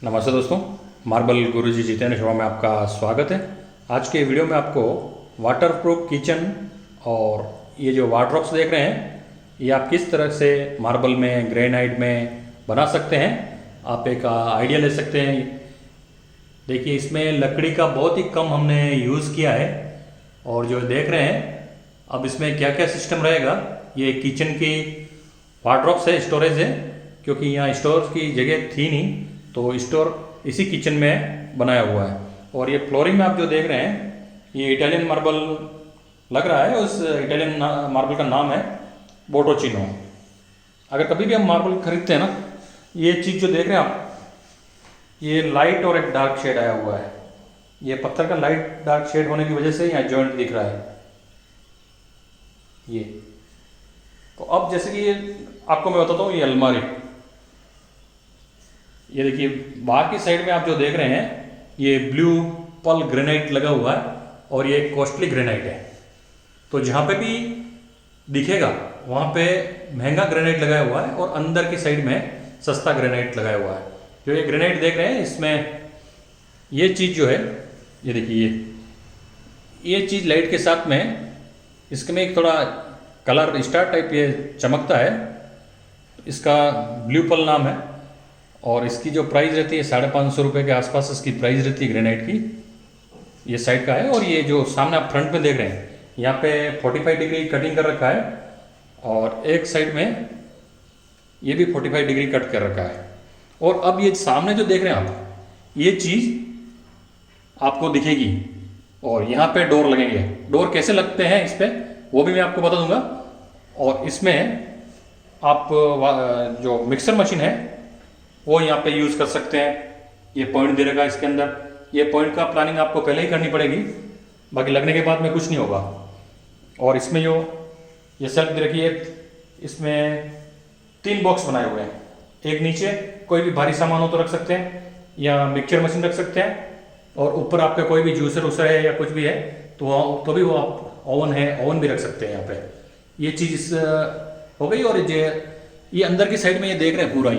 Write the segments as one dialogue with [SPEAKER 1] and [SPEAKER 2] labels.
[SPEAKER 1] नमस्ते दोस्तों, मार्बल गुरुजी जितेंद्र शर्मा में आपका स्वागत है। आज के वीडियो में आपको वाटरप्रूफ किचन और ये जो वार्डरोब्स देख रहे हैं, ये आप किस तरह से मार्बल में, ग्रेनाइट में बना सकते हैं, आप एक आइडिया ले सकते हैं। देखिए, इसमें लकड़ी का बहुत ही कम हमने यूज़ किया है और जो देख रहे हैं अब इसमें क्या क्या सिस्टम रहेगा। ये किचन की वार्डरोब्स है, स्टोरेज है, क्योंकि यहाँ स्टोर की जगह थी नहीं तो स्टोर इसी किचन में बनाया हुआ है। और ये फ्लोरिंग में आप जो देख रहे हैं, ये इटालियन मार्बल लग रहा है। उस इटालियन मार्बल का नाम है बोटोचिनो। अगर कभी भी हम मार्बल खरीदते हैं ना, ये चीज़ जो देख रहे हैं आप, ये लाइट और एक डार्क शेड आया हुआ है। ये पत्थर का लाइट डार्क शेड होने की वजह से यहाँ जॉइंट दिख रहा है। ये तो अब जैसे कि ये आपको मैं बताता हूँ, ये अलमारी, ये देखिए बाहर की साइड में आप जो देख रहे हैं, ये ब्लू पल ग्रेनाइट लगा हुआ है और ये कॉस्टली ग्रेनाइट है। तो जहाँ पे भी दिखेगा वहाँ पे महंगा ग्रेनाइट लगाया हुआ है और अंदर की साइड में सस्ता ग्रेनाइट लगाया हुआ है। जो ये ग्रेनाइट देख रहे हैं, इसमें ये चीज़ जो है, ये देखिए ये चीज़ लाइट के साथ में इसमें एक थोड़ा कलर स्टार टाइप ये चमकता है। इसका ब्लू पल नाम है और इसकी जो प्राइस रहती है 550 रुपये के आसपास इसकी प्राइस रहती है ग्रेनाइट की। ये साइड का है और ये जो सामने आप फ्रंट में देख रहे हैं, यहाँ पे 45 डिग्री कटिंग कर रखा है और एक साइड में ये भी 45 डिग्री कट कर रखा है। और अब ये सामने जो देख रहे हैं आप, ये चीज़ आपको दिखेगी और यहाँ पे डोर लगेंगे। डोर कैसे लगते हैं इस पर वो भी मैं आपको बता दूंगा। और इसमें आप जो मिक्सर मशीन है वो यहाँ पे यूज़ कर सकते हैं। ये पॉइंट दे रखा है इसके अंदर। ये पॉइंट का प्लानिंग आपको पहले ही करनी पड़ेगी, बाकी लगने के बाद में कुछ नहीं होगा। और इसमें जो ये सेल्फ दे रखी है, इसमें 3 बॉक्स बनाए हुए हैं। एक नीचे कोई भी भारी सामान हो तो रख सकते हैं या मिक्सचर मशीन रख सकते हैं, और ऊपर आपका कोई भी जूसर वूसर है या कुछ भी है तो भी वो आप ओवन है, ओवन भी रख सकते हैं यहाँ पे। ये चीज़ हो गई। और ये अंदर की साइड में ये देख रहे हैं पूरा,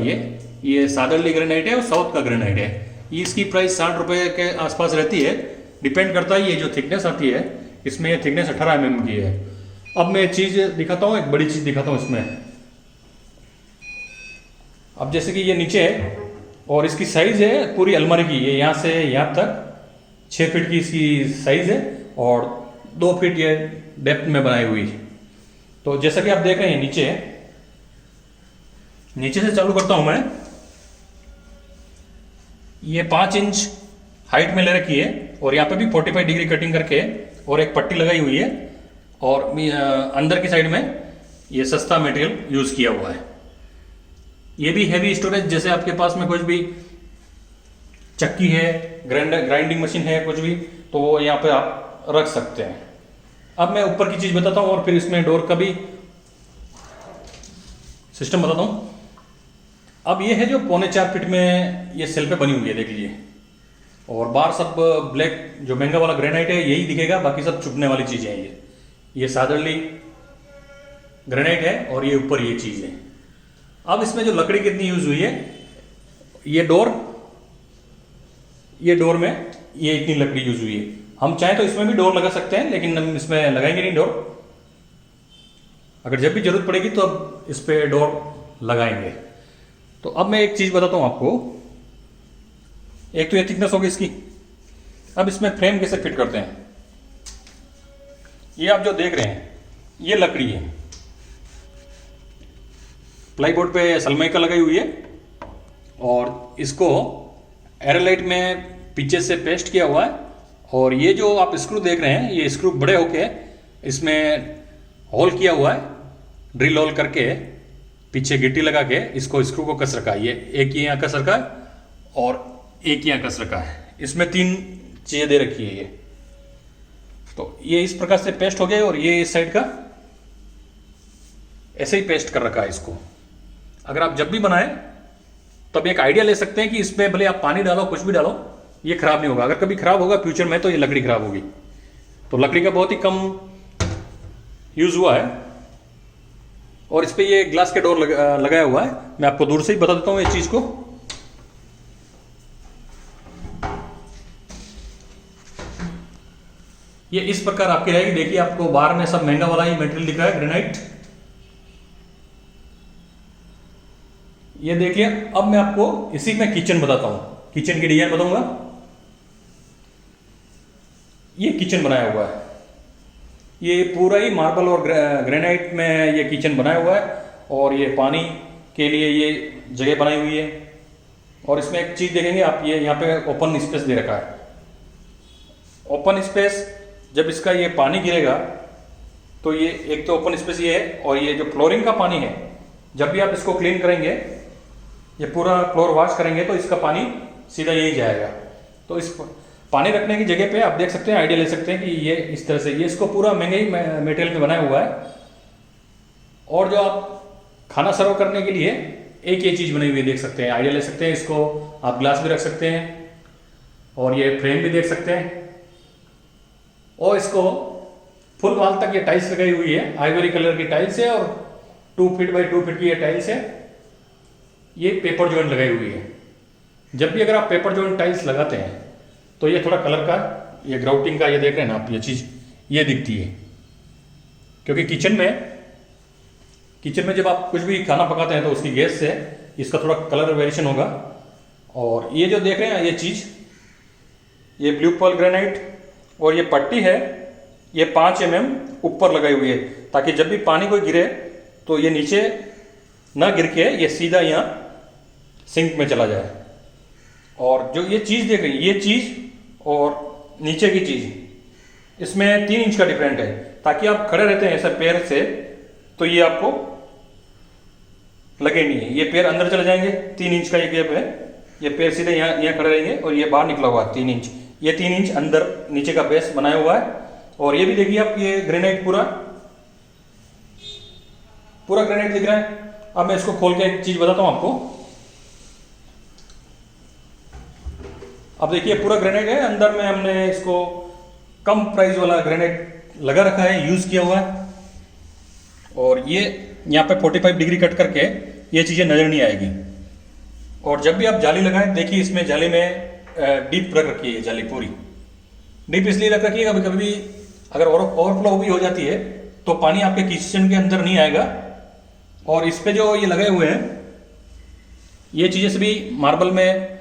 [SPEAKER 1] ये सादरली ग्रेनाइट है और साउथ का ग्रेनाइट है। ये इसकी प्राइस 60 रुपये के आसपास रहती है। डिपेंड करता है ये जो थिकनेस आती है, इसमें ये थिकनेस 18 mm की है। अब मैं चीज़ दिखाता हूँ, एक बड़ी चीज़ दिखाता हूँ इसमें। अब जैसे कि ये नीचे है और इसकी साइज़ है पूरी अलमारी की, ये यहाँ से यहाँ तक 6 फीट की इसकी साइज़ है और 2 फीट ये डेप्थ में बनाई हुई है। तो जैसा कि आप देख रहे हैं, नीचे से चालू करता हूँ मैं। ये 5 इंच हाइट में ले रखी है और यहाँ पे भी 45 डिग्री कटिंग करके और एक पट्टी लगाई हुई है। और अंदर की साइड में ये सस्ता मटेरियल यूज़ किया हुआ है। ये भी हैवी स्टोरेज, जैसे आपके पास में कुछ भी चक्की है, ग्राइंडिंग मशीन है, कुछ भी, तो वो यहाँ पे आप रख सकते हैं। अब मैं ऊपर की चीज़ बताता हूँ और फिर इसमें डोर का भी सिस्टम बताता हूँ। अब ये है जो 4.25 फीट में ये सेल्फे बनी हुई है, देख लीजिए। और बाहर सब ब्लैक जो महंगा वाला ग्रेनाइट है यही दिखेगा, बाकी सब चुभने वाली चीज़ें हैं। ये सादरली ग्रेनाइट है और ये ऊपर ये चीज़ है। अब इसमें जो लकड़ी कितनी यूज़ हुई है, ये डोर में ये इतनी लकड़ी यूज़ हुई है। हम चाहें तो इसमें भी डोर लगा सकते हैं, लेकिन हम इसमें लगाएंगे नहीं डोर। अगर जब भी जरूरत पड़ेगी तो अब इस पर डोर लगाएंगे। तो अब मैं एक चीज़ बताता हूँ आपको। एक तो ये थिकनेस होगी इसकी। अब इसमें फ्रेम कैसे फिट करते हैं, ये आप जो देख रहे हैं, ये लकड़ी है, प्लाईबोर्ड पे सनमाइका लगाई हुई है और इसको एरोलाइट में पीछे से पेस्ट किया हुआ है। और ये जो आप स्क्रू देख रहे हैं, ये स्क्रू बड़े होके इसमें होल किया हुआ है, ड्रिल होल करके पीछे गिट्टी लगा के इसको स्क्रू को कस रखा है। ये एक ही यहाँ कस रखा है और एक यहाँ कस रखा है। इसमें 3 चीज़ें दे रखी है ये। तो ये इस प्रकार से पेस्ट हो गया और ये इस साइड का ऐसे ही पेस्ट कर रखा है इसको। अगर आप जब भी बनाएं तब एक आइडिया ले सकते हैं कि इसमें भले आप पानी डालो, कुछ भी डालो, ये खराब नहीं होगा। अगर कभी खराब होगा फ्यूचर में तो ये लकड़ी खराब होगी। तो लकड़ी का बहुत ही कम यूज़ हुआ है। और इस पर ये ग्लास के डोर लगाया हुआ है। मैं आपको दूर से ही बता देता हूँ इस चीज़ को। ये इस प्रकार आपकी रहेगी। देखिए आपको बाहर में सब महंगा वाला ही मटेरियल दिख रहा है, ग्रेनाइट। ये देखिए। अब मैं आपको इसी में किचन बताता हूं, किचन की डिजाइन बताऊंगा। ये किचन बनाया हुआ है, ये पूरा ही मार्बल और ग्रेनाइट में ये किचन बनाया हुआ है। और ये पानी के लिए ये जगह बनाई हुई है। और इसमें एक चीज देखेंगे आप, ये यहाँ पे ओपन स्पेस दे रखा है। ओपन स्पेस, जब इसका ये पानी गिरेगा तो ये एक तो ओपन स्पेस ये है, और ये जो फ्लोरिंग का पानी है, जब भी आप इसको क्लीन करेंगे, ये पूरा फ्लोर वॉश करेंगे, तो इसका पानी सीधा यही जाएगा। तो इस पानी रखने की जगह पे आप देख सकते हैं, आइडिया ले सकते हैं कि ये इस तरह से, ये इसको पूरा महंगे मटेरियल में बनाया हुआ है। और जो आप खाना सर्व करने के लिए एक ये चीज़ बनी हुई है, देख सकते हैं, आइडिया ले सकते हैं। इसको आप ग्लास भी रख सकते हैं, और ये फ्रेम भी देख सकते हैं। और इसको फुल वाल तक ये टाइल्स लगाई हुई है, आइवरी कलर की टाइल्स है, और 2 फीट बाई 2 फीट की ये टाइल्स है। ये पेपर जॉइंट लगाई हुई है। जब भी अगर आप पेपर जॉइंट टाइल्स लगाते हैं तो ये थोड़ा कलर का, ये ग्राउटिंग का, ये देख रहे हैं ना आप, ये चीज़ ये दिखती है। क्योंकि किचन में जब आप कुछ भी खाना पकाते हैं तो उसकी गैस से इसका थोड़ा कलर वेरिएशन होगा। और ये जो देख रहे हैं ये चीज़, ये ब्लू पर्ल ग्रेनाइट, और ये पट्टी है, ये 5 mm ऊपर लगाई हुई है, ताकि जब भी पानी कोई गिरे तो ये नीचे ना गिर के ये सीधा यहाँ सिंक में चला जाए। और जो ये चीज़ देख रही है, ये चीज़ और नीचे की चीज़, इसमें 3 इंच का डिफरेंट है, ताकि आप खड़े रहते हैं ऐसे पैर से तो ये आपको लगे नहीं है। ये पैर अंदर चले जाएंगे, 3 इंच का ये गैप है, ये पैर सीधे यहाँ खड़े रहेंगे, और ये बाहर निकला हुआ 3 इंच, ये 3 इंच अंदर नीचे का बेस बनाया हुआ है। और ये भी देखिए आप, ये ग्रेनाइट पूरा ग्रेनाइट दिख रहा है। अब मैं इसको खोल के एक चीज बताता हूं आपको। अब देखिए पूरा ग्रेनाइट है, अंदर में हमने इसको कम प्राइस वाला ग्रेनाइट लगा रखा है, यूज किया हुआ है। और ये यहाँ पे 45 डिग्री कट करके ये चीजें नजर नहीं आएगी। और जब भी आप जाली लगाएं, देखिए इसमें जाली में डीप रख रखी है, जाली पूरी डीप इसलिए रख रखी है, कभी कभी अगर ओवरफ्लो भी हो जाती है तो पानी आपके किचन के अंदर नहीं आएगा। और इस पे जो ये लगे हुए हैं, ये चीज़ें सभी मार्बल में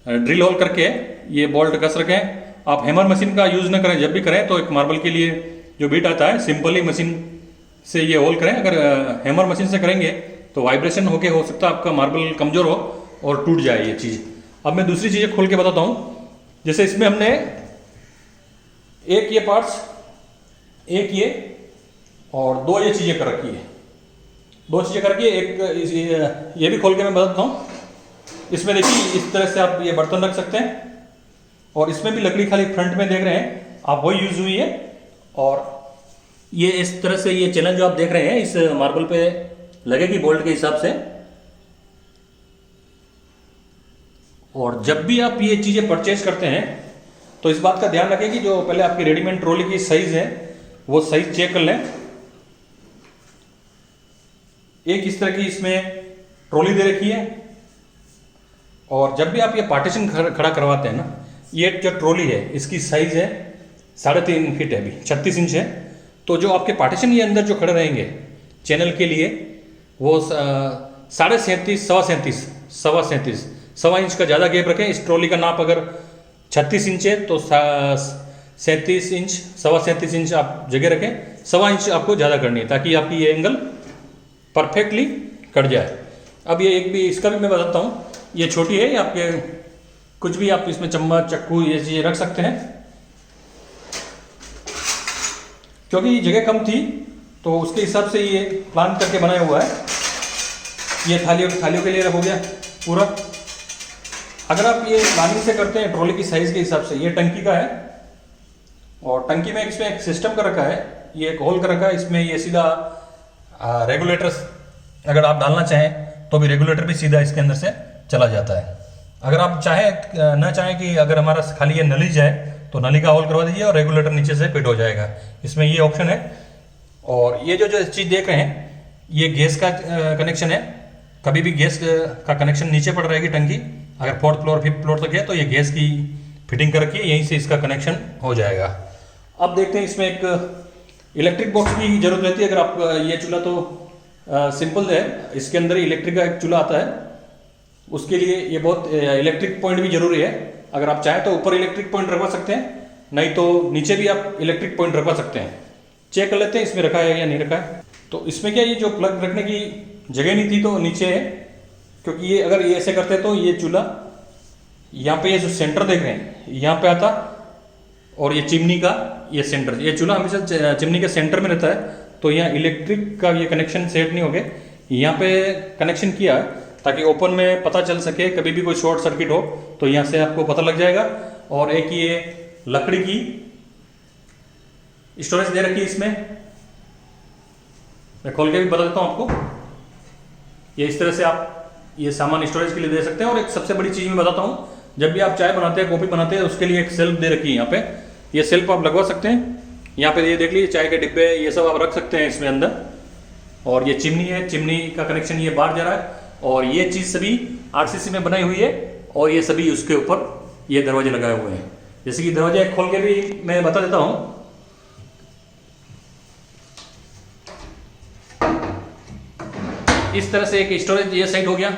[SPEAKER 1] ड्रिल होल करके ये बोल्ट कस रखें। आप हैमर मशीन का यूज़ ना करें, जब भी करें तो एक मार्बल के लिए जो बीट आता है, सिंपली मशीन से ये होल करें। अगर हैमर मशीन से करेंगे तो वाइब्रेशन होके हो सकता है आपका मार्बल कमज़ोर हो और टूट जाए ये चीज़। अब मैं दूसरी चीज़ें खोल के बताता हूँ। जैसे इसमें हमने एक ये पार्ट्स, एक ये और 2 ये चीज़ें कर रखी है, 2 चीज़ें करके एक ये भी खोल के मैं बताता हूँ। इसमें देखिए इस तरह से आप ये बर्तन रख सकते हैं, और इसमें भी लकड़ी खाली फ्रंट में देख रहे हैं आप, वही यूज हुई है। और ये इस तरह से ये चैनल जो आप देख रहे हैं इस मार्बल पे लगेगी बोल्ट के हिसाब से। और जब भी आप ये चीज़ें परचेज करते हैं तो इस बात का ध्यान रखें कि जो पहले आपकी रेडीमेड ट्रॉली की साइज है वो साइज चेक कर लें। एक इस तरह की इसमें ट्रॉली दे रखी है, और जब भी आप ये पार्टीशन खड़ा करवाते हैं ना, ये जो ट्रॉली है इसकी साइज है 3.5 फीट है, अभी 36 इंच है। तो जो आपके पार्टीशन ये अंदर जो खड़े रहेंगे चैनल के लिए, वो 37.5 सवा 37 इंच का ज़्यादा गैप रखें। इस ट्रॉली का नाप अगर 36 इंच है तो 37 इंच, सवा 37 इंच आप जगह रखें। 1.25 इंच आपको ज़्यादा करनी है, ताकि आपकी ये एंगल परफेक्टली कट जाए। अब ये एक भी इसका भी मैं बताता हूँ, ये छोटी है, आपके कुछ भी आप इसमें चम्मच चक्कू ये चीज़ें रख सकते हैं। क्योंकि जगह कम थी तो उसके हिसाब से ये प्लान करके बनाया हुआ है। ये थालियों के लिए हो गया पूरा। अगर आप ये प्लानिंग से करते हैं ट्रॉली की साइज के हिसाब से, ये टंकी का है, और टंकी में इसमें एक सिस्टम कर रखा है, ये एक होल कर रखा है। इसमें ये सीधा रेगुलेटर्स अगर आप डालना चाहें तो भी रेगुलेटर भी सीधा इसके अंदर से चला जाता है। अगर आप चाहें कि अगर हमारा खाली ये नली जाए तो नली का होल करवा दीजिए और रेगुलेटर नीचे से फिट हो जाएगा, इसमें ये ऑप्शन है। और ये जो चीज़ देख रहे हैं ये गैस का कनेक्शन है। कभी भी गैस का कनेक्शन नीचे पड़ रहेगी टंकी, अगर 4th फ्लोर 5th फ्लोर तक है तो ये गैस की फिटिंग कर रखी है, यहीं से इसका कनेक्शन हो जाएगा। अब देखते हैं इसमें एक इलेक्ट्रिक बॉक्स की जरूरत रहती है। अगर आप ये चूल्हा तो सिंपल है, इसके अंदर इलेक्ट्रिक का एक चूल्हा आता है, उसके लिए ये बहुत इलेक्ट्रिक पॉइंट भी जरूरी है। अगर आप चाहें तो ऊपर इलेक्ट्रिक पॉइंट रखवा सकते हैं, नहीं तो नीचे भी आप इलेक्ट्रिक पॉइंट रखवा सकते हैं। चेक कर लेते हैं इसमें रखा है या नहीं रखा है। तो इसमें क्या, ये जो प्लग रखने की जगह नहीं थी तो नीचे है, क्योंकि ये अगर ये ऐसे करते तो ये चूल्हा यहाँ पे, ये जो सेंटर देख रहे हैं यहाँ पे आता, और ये चिमनी का ये सेंटर, ये चूल्हा हमेशा चिमनी के सेंटर में रहता है। तो यहाँ इलेक्ट्रिक का ये कनेक्शन सेट नहीं हो गया, यहाँ पे कनेक्शन किया ताकि ओपन में पता चल सके, कभी भी कोई शॉर्ट सर्किट हो तो यहाँ से आपको पता लग जाएगा। और एक ये लकड़ी की स्टोरेज दे रखी है इसमें, मैं खोल के भी बता देता हूँ आपको। ये इस तरह से आप ये सामान स्टोरेज के लिए दे सकते हैं। और एक सबसे बड़ी चीज़ मैं बताता हूँ, जब भी आप चाय बनाते हैं, कॉफ़ी बनाते हैं, उसके लिए एक सेल्फ दे रखी है यहाँ पे। ये सेल्फ आप लगवा सकते हैं यहाँ पे, ये देख लीजिए चाय के डिब्बे ये सब आप रख सकते हैं इसमें अंदर। और ये चिमनी है, चिमनी का कनेक्शन ये बाहर जा रहा है, और ये चीज़ सभी आरसीसी में बनाई हुई है, और ये सभी उसके ऊपर ये दरवाजे लगाए हुए हैं। जैसे कि दरवाजा खोल के भी मैं बता देता हूँ। इस तरह से एक स्टोरेज ये साइड हो गया,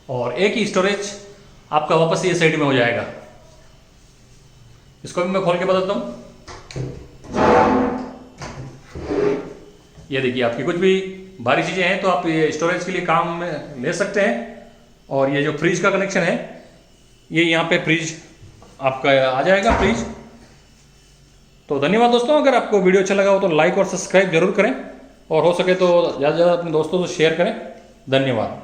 [SPEAKER 1] और एक ही स्टोरेज आपका वापस ये साइड में हो जाएगा। इसको भी मैं खोल के बताता हूँ। ये देखिए, आपकी कुछ भी भारी चीजें हैं तो आप ये स्टोरेज के लिए काम में ले सकते हैं। और ये जो फ्रिज का कनेक्शन है, ये यहाँ पे फ्रिज आपका आ जाएगा, फ्रिज। तो धन्यवाद दोस्तों, अगर आपको वीडियो अच्छा लगा हो तो लाइक और सब्सक्राइब जरूर करें, और हो सके तो ज़्यादा से ज़्यादा अपने दोस्तों से शेयर करें। धन्यवाद।